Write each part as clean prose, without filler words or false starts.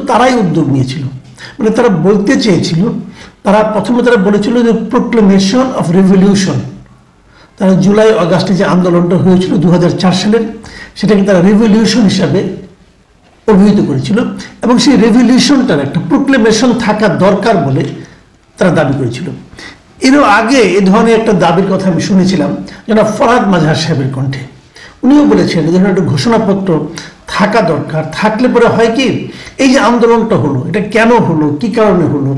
তারাই উদ্যোগ নিয়েছিল। মানে তারা বলতে চেয়েছিল, প্রথমে তারা বলেছিল যে প্রোক্লেমেশন অফ রেভলিউশন। তারা জুলাই আগস্টে যে আন্দোলনটা হয়েছিল 2004 সালের, সেটাকে তারা রেভলিউশন হিসাবে অভিহিত করেছিল, এবং সেই রেভলিউশনটার একটা প্রোক্লেমেশন থাকা দরকার বলে তারা দাবি করেছিল। এরও আগে এ ধরনের একটা দাবির কথা আমি শুনেছিলাম জনাব ফরহাদ মাজহার সাহেবের কণ্ঠে। উনিও বলেছেন এই ধরনের একটা ঘোষণাপত্র থাকা দরকার, থাকলে পরে হয় কি, এই যে আন্দোলনটা হলো এটা কেন হলো, কি কারণে হলো,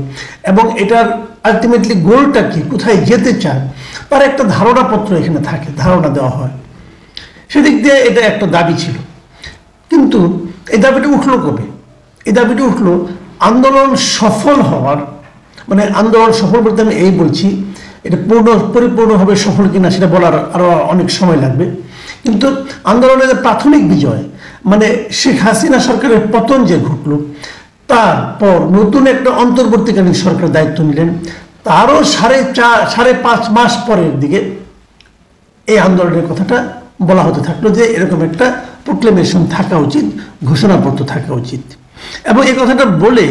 এবং এটার আলটিমেটলি গোলটা কি, কোথায় যেতে চায়, তার একটা ধারণাপত্র এখানে থাকে, ধারণা দেওয়া হয়। সেদিক দিয়ে এটা একটা দাবি ছিল। কিন্তু এই দাবিটা উঠলো কবে? এই দাবিটা উঠলো আন্দোলন সফল হওয়ার, মানে আন্দোলন সফল বলতে আমি এই বলছি, এটা পরিপূর্ণভাবে সফল কিনা সেটা বলার আরও অনেক সময় লাগবে। কিন্তু আন্দোলনের প্রাথমিক বিজয়, মানে শেখ হাসিনা সরকারের পতন যে ঘটল, তারপর নতুন একটা অন্তর্বর্তীকালীন সরকার দায়িত্ব নিলেন, তারও 5.5 মাস পরের দিকে এই আন্দোলনের কথাটা বলা হতে থাকলো যে এরকম একটা প্রোক্লেমেশন থাকা উচিত, ঘোষণাপত্র থাকা উচিত। এবং এই কথাটা বলে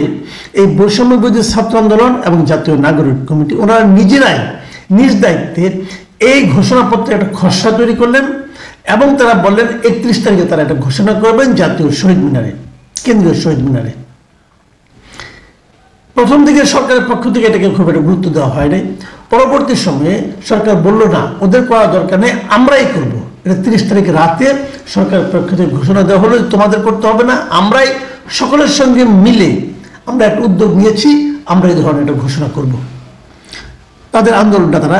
এই বৈষম্য বিরোধী ছাত্র আন্দোলন এবং জাতীয় নাগরিক কমিটি ওনারা নিজেরাই নিজ দায়িত্বে এই ঘোষণাপত্রে একটা খসড়া তৈরি করলেন, এবং তারা বললেন 31 তারিখে তারা এটা ঘোষণা করবেন জাতীয় শহীদ মিনারে, কেন্দ্রীয় শহীদ মিনারে। প্রথম দিকে সরকারের পক্ষ থেকে এটাকে খুব একটা গুরুত্ব দেওয়া হয় নাই। পরবর্তী সময়ে সরকার বলল না, ওদের করা দরকার নেই, আমরাই করব। এটা 30 তারিখ রাতে সরকারের পক্ষ থেকে ঘোষণা দেওয়া হলো তোমাদের করতে হবে না, আমরাই সকলের সঙ্গে মিলে আমরা একটা উদ্যোগ নিয়েছি, আমরা এই ধরনের একটা ঘোষণা করব। তাদের আন্দোলনটা তারা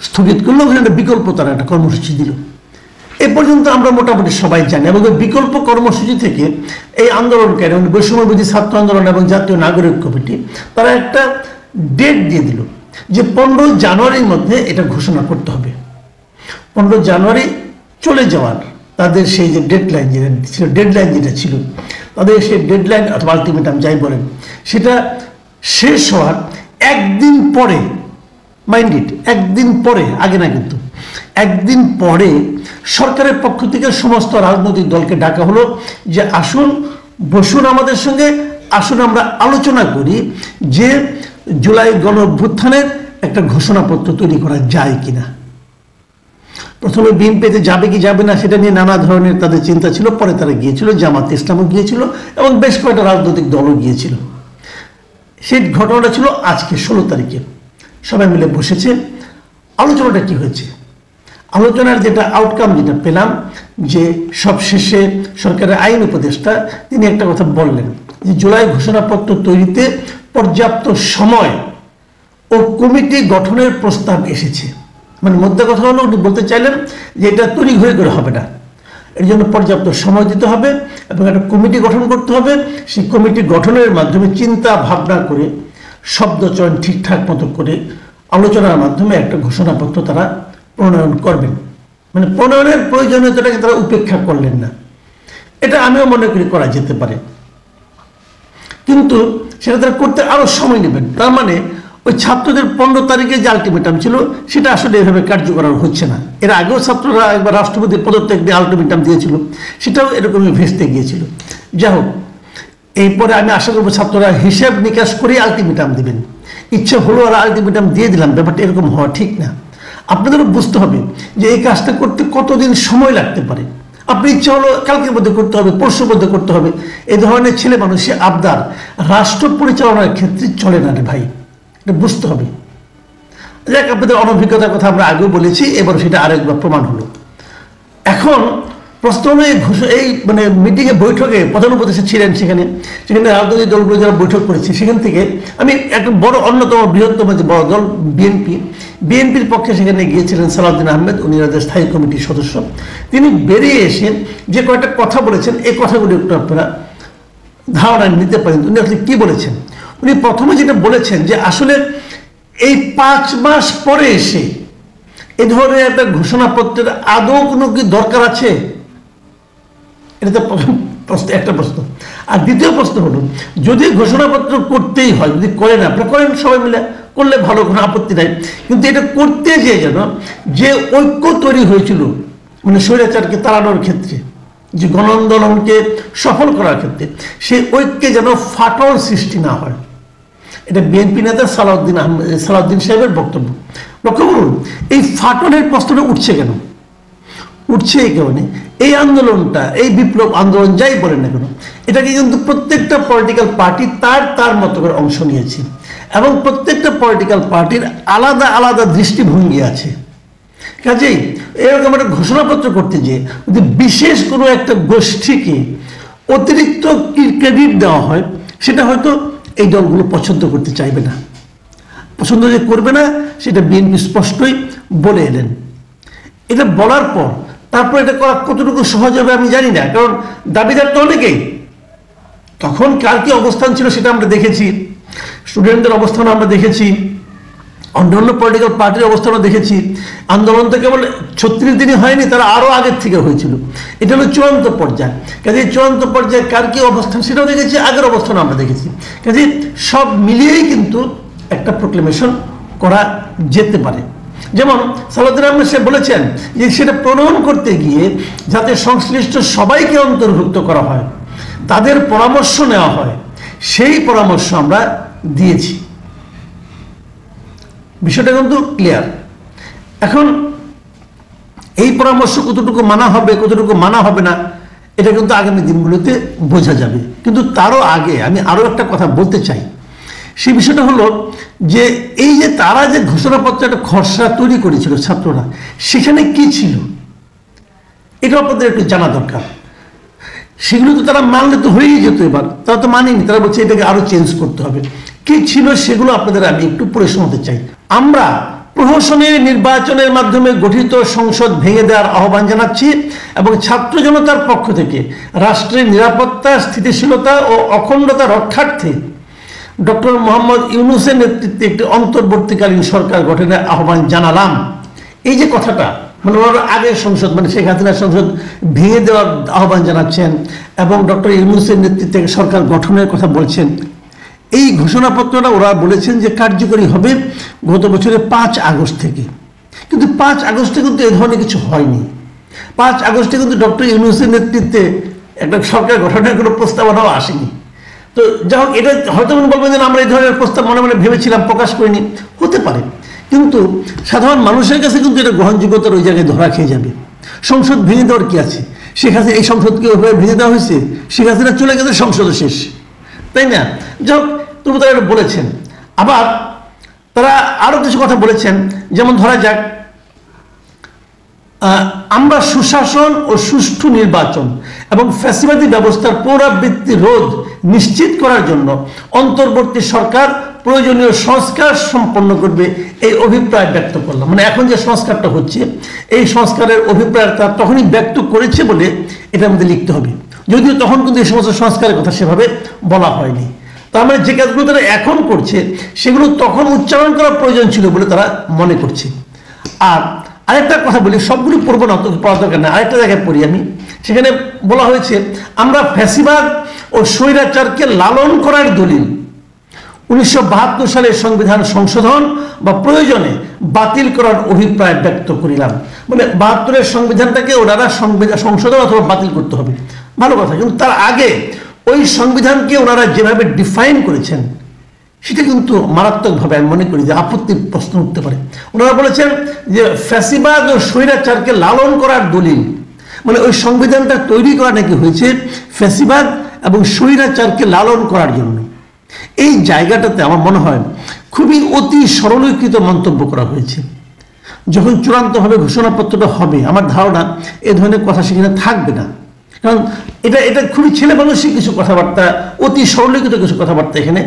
স্থগিত করলো, একটা বিকল্প তারা একটা কর্মসূচি দিল। এ পর্যন্ত আমরা মোটামুটি সবাই জানি, এবং বিকল্প কর্মসূচি থেকে এই আন্দোলনকারী মানে বৈষম্য বিরোধী ছাত্র আন্দোলন এবং জাতীয় নাগরিক কমিটি তারা একটা ডেট দিয়ে দিল যে 15 জানুয়ারির মধ্যে এটা ঘোষণা করতে হবে। 15 জানুয়ারি চলে যাওয়ার তাদের সেই যে ডেডলাইন যেটা ছিল, তাদের সেই ডেডলাইন অথবা আলটিমেটাম যাই বলেন, সেটা শেষ হওয়ার একদিন পরে, মাইন্ড ইট, একদিন পরে, আগে না কিন্তু একদিন পরে সরকারের পক্ষ থেকে সমস্ত রাজনৈতিক দলকে ডাকা হলো যে আসুন, বসুন আমাদের সঙ্গে, আসুন আমরা আলোচনা করি যে জুলাই গণঅভ্যুত্থানের একটা ঘোষণাপত্র তৈরি করা যায় কিনা। প্রথমে বিএনপিতে যাবে কি যাবে না সেটা নিয়ে নানা ধরনের তাদের চিন্তা ছিল, পরে তারা গিয়েছিল, জামাত ইসলামও গিয়েছিল এবং বেশ কয়েকটা রাজনৈতিক দলও গিয়েছিল। সেই ঘটনাটা ছিল আজকে 16 তারিখে সবাই মিলে বসেছে। আলোচনাটা কি হয়েছে, আলোচনার যেটা আউটকাম যেটা পেলাম, যে সবশেষে সরকারের আইন উপদেষ্টা তিনি একটা কথা বললেন যে জুলাই ঘোষণাপত্র তৈরিতে পর্যাপ্ত সময় ও কমিটি গঠনের প্রস্তাব এসেছে। মানে মধ্যে কথা হলো উনি বলতে চাইলেন যে এটা তড়িঘড়ি করে হবে না, এর জন্য পর্যাপ্ত সময় দিতে হবে এবং একটা কমিটি গঠন করতে হবে। সেই কমিটি গঠনের মাধ্যমে চিন্তা ভাবনা করে শব্দ চয়ন ঠিকঠাক মতো করে আলোচনার মাধ্যমে একটা ঘোষণাপত্র তারা প্রণয়ন করবেন। মানে প্রণয়নের প্রয়োজনীয়তাটাকে তারা উপেক্ষা করলেন না, এটা আমিও মনে করি করা যেতে পারে, কিন্তু সেটা তারা করতে আরো সময় নেবেন। তার মানে ওই ছাত্রদের 15 তারিখে যে আলটিমেটাম ছিল সেটা আসলে এভাবে কার্যকর হচ্ছে না। এর আগেও ছাত্ররা একবার রাষ্ট্রপতির পদত্যাগ দিয়ে আলটিমেটাম দিয়েছিল, সেটাও এরকমই ভেস্তে গিয়েছিল। যাই হোক, এরপরে আমি আশা করবো ছাত্ররা হিসাব নিকাশ করে আলটিমেটাম দেবেন। ইচ্ছা হলো আর আলটিমেটাম দিয়ে দিলাম, ব্যাপারটা এরকম হওয়া ঠিক না। আপনাদেরও বুঝতে হবে যে এই কাজটা করতে কতদিন সময় লাগতে পারে। আপনি ইচ্ছা হলো কালকের মধ্যে করতে হবে, পরশুর মধ্যে করতে হবে, এই ধরনের ছেলে মানুষের আবদার রাষ্ট্র পরিচালনার ক্ষেত্রে চলে না রে ভাই, এটা বুঝতে হবে। যাক, আপনাদের অনভিজ্ঞতার কথা আমরা আগেও বলেছি, এবার সেটা আরেকবার প্রমাণ হলো। এখন প্রথমে এই মানে মিটিংয়ে বৈঠকে প্রধান উপদেষ্টা ছিলেন, সেখানে রাজনৈতিক দলগুলো যারা বৈঠক করেছে সেখান থেকে আমি একটা বড় অন্যতম বৃহত্তম যে বড় দল বিএনপির পক্ষে সেখানে গিয়েছিলেন সালাউদ্দিন আহমেদ, উনি রাজ্যের স্থায়ী কমিটির সদস্য। তিনি বেরিয়ে এসে যে কয়েকটা কথা বলেছেন, এই কথাগুলি একটু আপনারা ধারণা নিতে পারেন উনি আসলে কি বলেছেন। উনি প্রথমে যেটা বলেছেন যে আসলে এই 5 মাস পরে এসে এ ধরনের একটা ঘোষণাপত্রের আদৌ কোনো কি দরকার আছে, এটা তো প্রথম প্রশ্ন, একটা প্রশ্ন। আর দ্বিতীয় প্রশ্ন হলো, যদি ঘোষণাপত্র করতেই হয়, যদি করেন, আপনারা করেন, সবাই মিলে করলে ভালো, কোনো আপত্তি নাই, কিন্তু এটা করতে যেয়ে যেন যে ঐক্য তৈরি হয়েছিল মানে স্বৈরাচারকে তাড়ানোর ক্ষেত্রে, যে গণ আন্দোলনকে সফল করার ক্ষেত্রে সেই ঐক্যে যেন ফাটল সৃষ্টি না হয়। এটা বিএনপি নেতা সালাউদ্দিন সাহেবের বক্তব্য। লক্ষ্য করুন, এই ফাটলের প্রশ্নটা উঠছে কেন? উঠছে এই কারণে এই আন্দোলনটা, এই বিপ্লব আন্দোলন যাই বলেন না কেন, এটাকে কিন্তু প্রত্যেকটা পলিটিক্যাল পার্টি তার মতো করে অংশ নিয়েছে এবং প্রত্যেকটা পলিটিক্যাল পার্টির আলাদা আলাদা দৃষ্টিভঙ্গি আছে। কাজেই এরকম একটা ঘোষণাপত্র করতে যে যদি বিশেষ কোনো একটা গোষ্ঠীকে অতিরিক্ত ক্রেডিট দেওয়া হয়, সেটা হয়তো এই দলগুলো পছন্দ করতে চাইবে না। পছন্দ যে করবে না সেটা বিএনপি স্পষ্টই বলে এলেন। এটা বলার পর তারপর এটা করা কতটুকু সহজ হবে আমি জানি না, কারণ দাবিদার তো অনেকেই। তখন কার কি অবস্থান ছিল সেটা আমরা দেখেছি, স্টুডেন্টদের অবস্থান আমরা দেখেছি, অন্যান্য পলিটিক্যাল পার্টির অবস্থানও দেখেছি। আন্দোলন তো কেবল 36 দিনই হয়নি, তারা আরও আগের থেকে হয়েছিল। এটা হলো চূড়ান্ত পর্যায়। কাজে চূড়ান্ত পর্যায়ে কার কি অবস্থান সেটাও দেখেছি, আগের অবস্থান আমরা দেখেছি। কাজে সব মিলিয়েই কিন্তু একটা প্রোক্লেমেশন করা যেতে পারে। যেমন সালাউদ্দিন আহমেদ সাহেব বলেছেন যে সেটা প্রণয়ন করতে গিয়ে যাতে সংশ্লিষ্ট সবাইকে অন্তর্ভুক্ত করা হয়, তাদের পরামর্শ নেওয়া হয়, সেই পরামর্শ আমরা দিয়েছি। বিষয়টা কিন্তু ক্লিয়ার। এখন এই পরামর্শ কতটুকু মানা হবে, কতটুকু মানা হবে না, এটা কিন্তু আগামী দিনগুলোতে বোঝা যাবে। কিন্তু তারও আগে আমি আরও একটা কথা বলতে চাই। সেই বিষয়টা হলো যে এই যে তারা যে ঘোষণাপত্র একটা খসড়া তৈরি করেছিল ছাত্ররা, সেখানে কি ছিল এটা আপনাদের একটু জানা দরকার। সেগুলো তো তারা মানলে তো হয়েই যেত, এবার তারা তো মানেনি, তারা বলছে এটাকে আরো চেঞ্জ করতে হবে। কি ছিল সেগুলো আপনাদের আমি একটু পড়ে শোনাতে চাই। আমরা প্রহসনের নির্বাচনের মাধ্যমে গঠিত সংসদ ভেঙে দেওয়ার আহ্বান জানাচ্ছি এবং ছাত্র জনতার পক্ষ থেকে রাষ্ট্রের নিরাপত্তা, স্থিতিশীলতা ও অখণ্ডতা রক্ষার্থে ডক্টর মোহাম্মদ ইউনূসের নেতৃত্বে একটি অন্তর্বর্তীকালীন সরকার গঠনের আহ্বান জানালাম। এই যে কথাটা, মানে ওনার আগের সংসদ, মানে শেখ হাসিনার সংসদ ভেঙে দেওয়ার আহ্বান জানাচ্ছেন এবং ডক্টর ইউনূসের নেতৃত্বে সরকার গঠনের কথা বলছেন। এই ঘোষণাপত্রটা ওরা বলেছেন যে কার্যকরী হবে গত বছরের 5 আগস্ট থেকে। কিন্তু 5 আগস্টে কিন্তু এ ধরনের কিছু হয়নি। 5 আগস্টে কিন্তু ডক্টর ইউনূসের নেতৃত্বে একটা সরকার গঠনের কোনো প্রস্তাবনাও আসেনি। তো যাই হোক, এটা হয়তো বলবেন যে আমরা এই ধরনের প্রস্তাব মনে মনে ভেবেছিলাম, প্রকাশ করিনি, হতে পারে। কিন্তু সাধারণ মানুষের কাছে কিন্তু এটা গ্রহণযোগ্যতার ওই জায়গায় ধরা খেয়ে যাবে। সংসদ ভেঙে দেওয়ার কি আছে? শেখ হাসিনা এই সংসদকে ওইভাবে ভেঙে দেওয়া হয়েছে, শেখ হাসিনা চলে গেছে, সংসদও শেষ, তাই না? যাই হোক, তবু তারা বলেছেন। আবার তারা আরো কিছু কথা বলেছেন, যেমন ধরা যাক আমরা সুশাসন ও সুষ্ঠু নির্বাচন এবং ফ্যাসিবাদী ব্যবস্থার পুনরাবৃত্তি রোধ নিশ্চিত করার জন্য অন্তর্বর্তী সরকার প্রয়োজনীয় সংস্কার সম্পন্ন করবে, এই অভিপ্রায় ব্যক্ত করলাম। মানে এখন যে সংস্কারটা হচ্ছে, এই সংস্কারের অভিপ্রায় তারা তখনই ব্যক্ত করেছে বলে এটার মধ্যে লিখতে হবে, যদিও তখন কিন্তু এই সমস্ত সংস্কারের কথা সেভাবে বলা হয়নি। তার মানে যে কাজগুলো তারা এখন করছে সেগুলো তখন উচ্চারণ করা প্রয়োজন ছিল বলে তারা মনে করছে। আর আরেকটা কথা বলি, সবগুলো পড়বো না, পড়া দরকার না, আরেকটা জায়গায় পড়ি আমি। সেখানে বলা হয়েছে আমরা ফ্যাসিবাদ ও স্বৈরাচারকে লালন করার দলিল 1972 সালের সংবিধান সংশোধন বা প্রয়োজনে বাতিল করার অভিপ্রায় ব্যক্ত করিলাম। মানে 72-এর সংবিধানটাকে ওনারা সংশোধন অথবা বাতিল করতে হবে, ভালো কথা। কিন্তু তার আগে ওই সংবিধানকে ওনারা যেভাবে ডিফাইন করেছেন সেটা কিন্তু মারাত্মকভাবে আমি মনে করি যে আপত্তির প্রশ্ন উঠতে পারে। ওনারা বলেছেন যে ফ্যাসিবাদ ও স্বৈরাচারকে লালন করার দলিল, মানে ওই সংবিধানটা তৈরি করা নাকি হয়েছে ফ্যাসিবাদ এবং স্বৈরাচারকে লালন করার জন্য। এই জায়গাটাতে আমার মনে হয় খুবই অতি সরলীকৃত মন্তব্য করা হয়েছে। যখন চূড়ান্তভাবে ঘোষণাপত্রটা হবে, আমার ধারণা এ ধরনের কথা সেখানে থাকবে না, কারণ এটা খুবই ছেলে মানুষই কিছু কথাবার্তা, অতি সরলীকৃত কিছু কথাবার্তা এখানে